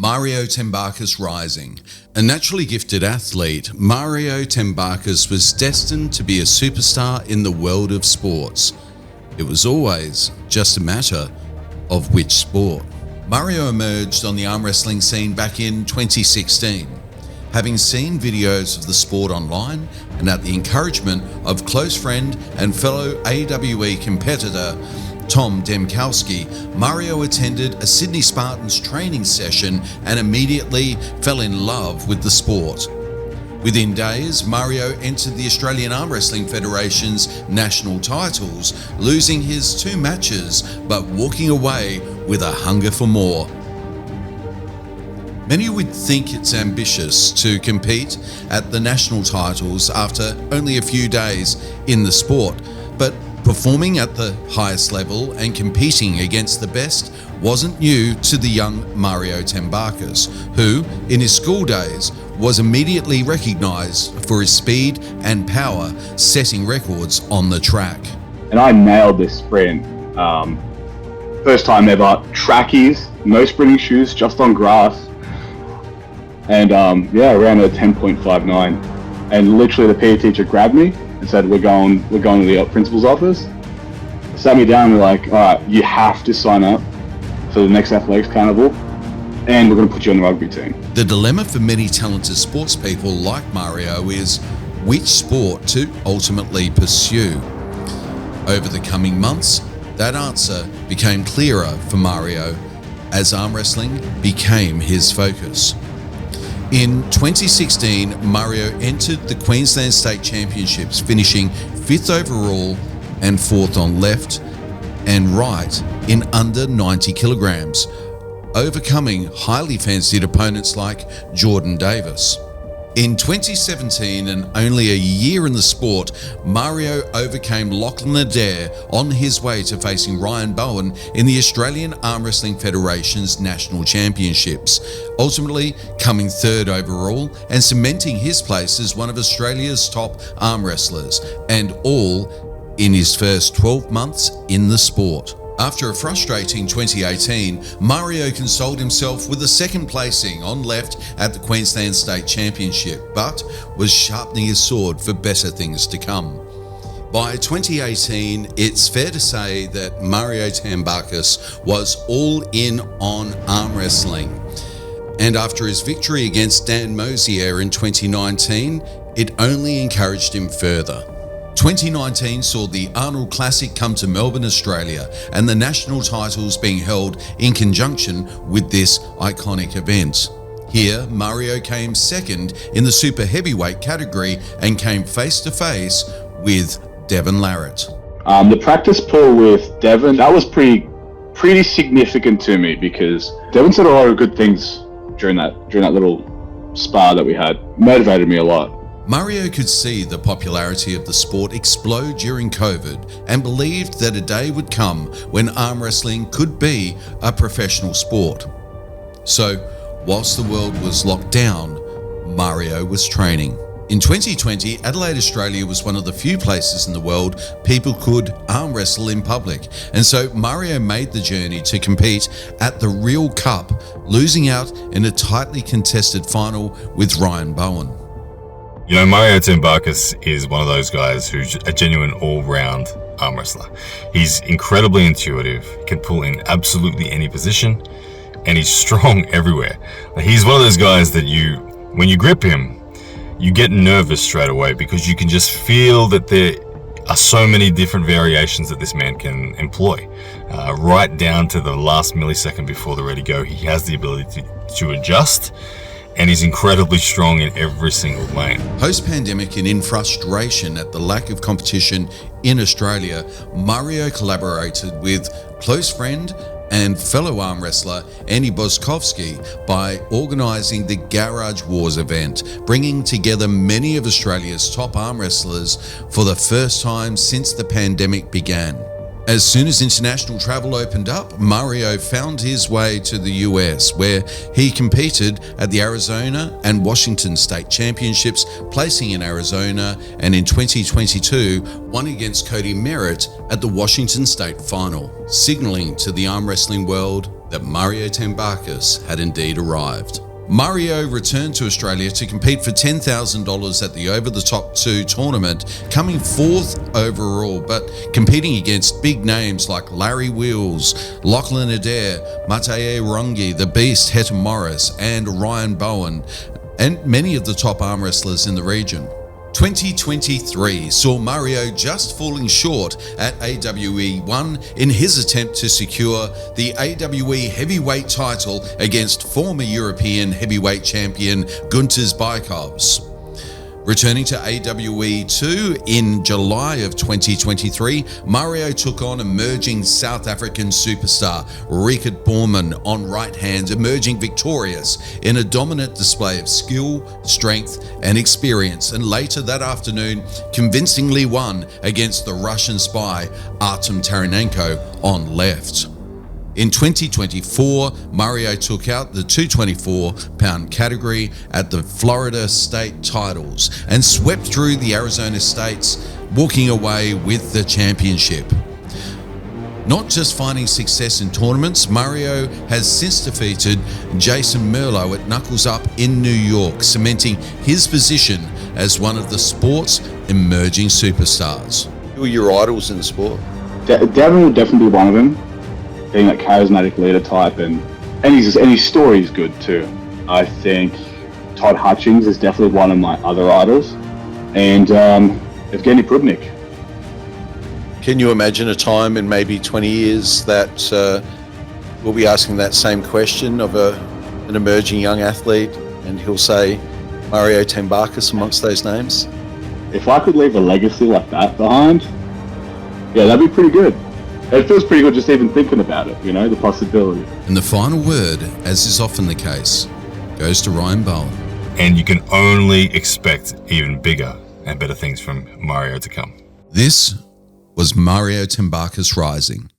Mario Tambakis rising. A naturally gifted athlete, Mario Tambakis was destined to be a superstar in the world of sports. It was always just a matter of which sport. Mario emerged on the arm wrestling scene back in 2016. Having seen videos of the sport online and at the encouragement of close friend and fellow AWE competitor Tom Demkowski, Mario attended a Sydney Spartans training session and immediately fell in love with the sport. Within days, Mario entered the Australian Arm Wrestling Federation's national titles, losing his 2 matches but walking away with a hunger for more. Many would think it's ambitious to compete at the national titles after only a few days in the sport, but performing at the highest level and competing against the best wasn't new to the young Mario Tambakis, who, in his school days, was immediately recognised for his speed and power, setting records on the track. And I nailed this sprint. First time ever, trackies, no sprinting shoes, just on grass. And I ran a 10.59. And literally the PE teacher grabbed me and said, we're going to the principal's office. Sat me down and we're like, all right, you have to sign up for the next athletics carnival and we're going to put you on the rugby team. The dilemma for many talented sports people like Mario is which sport to ultimately pursue. Over the coming months, that answer became clearer for Mario as arm wrestling became his focus. In 2016, Mario entered the Queensland State Championships, finishing 5th overall and 4th on left and right in under 90 kilograms, overcoming highly fancied opponents like Jordan Davis. In 2017, and only a year in the sport, Mario overcame Lachlan Adair on his way to facing Ryan Bowen in the Australian Arm Wrestling Federation's National Championships, ultimately coming 3rd overall and cementing his place as one of Australia's top arm wrestlers, and all in his first 12 months in the sport. After a frustrating 2018, Mario consoled himself with a 2nd placing on left at the Queensland State Championship, but was sharpening his sword for better things to come. By 2018, it's fair to say that Mario Tambakis was all in on arm wrestling. And after his victory against Dan Mosier in 2019, it only encouraged him further. 2019 saw the Arnold Classic come to Melbourne, Australia, and the national titles being held in conjunction with this iconic event. Here, Mario came 2nd in the super heavyweight category and came face to face with Devon Larratt. The practice pull with Devon, that was pretty significant to me because Devon said a lot of good things during that little spar that we had. Motivated me a lot. Mario could see the popularity of the sport explode during COVID and believed that a day would come when arm wrestling could be a professional sport. So, whilst the world was locked down, Mario was training. In 2020, Adelaide, Australia was one of the few places in the world people could arm wrestle in public, and so Mario made the journey to compete at the Real Cup, losing out in a tightly contested final with Ryan Bowen. You know, Mario Tambakis is one of those guys who's a genuine all-round arm wrestler. He's incredibly intuitive, can pull in absolutely any position, and he's strong everywhere. He's one of those guys that when you grip him, you get nervous straight away because you can just feel that there are so many different variations that this man can employ. Right down to the last millisecond before the ready go, he has the ability to adjust, and he's incredibly strong in every single lane. Post-pandemic and in frustration at the lack of competition in Australia, Mario collaborated with close friend and fellow arm wrestler Andy Boskovsky by organising the Garage Wars event, bringing together many of Australia's top arm wrestlers for the first time since the pandemic began. As soon as international travel opened up, Mario found his way to the US, where he competed at the Arizona and Washington State Championships, placing in Arizona, and in 2022 won against Cody Merritt at the Washington State Final, signalling to the arm wrestling world that Mario Tambakis had indeed arrived. Mario returned to Australia to compete for $10,000 at the Over the Top 2 tournament, coming 4th overall, but competing against big names like Larry Wheels, Lachlan Adair, Matej Rungi, The Beast Heta Morris, and Ryan Bowen, and many of the top arm wrestlers in the region. 2023 saw Mario just falling short at AWE 1 in his attempt to secure the AWE heavyweight title against former European heavyweight champion Gunter Bykovs. Returning to AWE 2 in July of 2023, Mario took on emerging South African superstar Rickert Borman on right hand, emerging victorious in a dominant display of skill, strength and experience, and later that afternoon convincingly won against the Russian spy Artem Taranenko on left. In 2024, Mario took out the 224-pound category at the Florida State Titles and swept through the Arizona States, walking away with the championship. Not just finding success in tournaments, Mario has since defeated Jason Merlo at Knuckles Up in New York, cementing his position as one of the sport's emerging superstars. Who are your idols in the sport? Devin will definitely be one of them. Being that charismatic leader type, and his story is good too. I think Todd Hutchings is definitely one of my other idols, and Evgeny Prudnik. Can you imagine a time in maybe 20 years that we'll be asking that same question of an emerging young athlete, and he'll say Mario Tambakis amongst those names? If I could leave a legacy like that behind, yeah, that'd be pretty good. It feels pretty good just even thinking about it, the possibility. And the final word, as is often the case, goes to Ryan Bowen. And you can only expect even bigger and better things from Mario to come. This was Mario Tambakis Rising.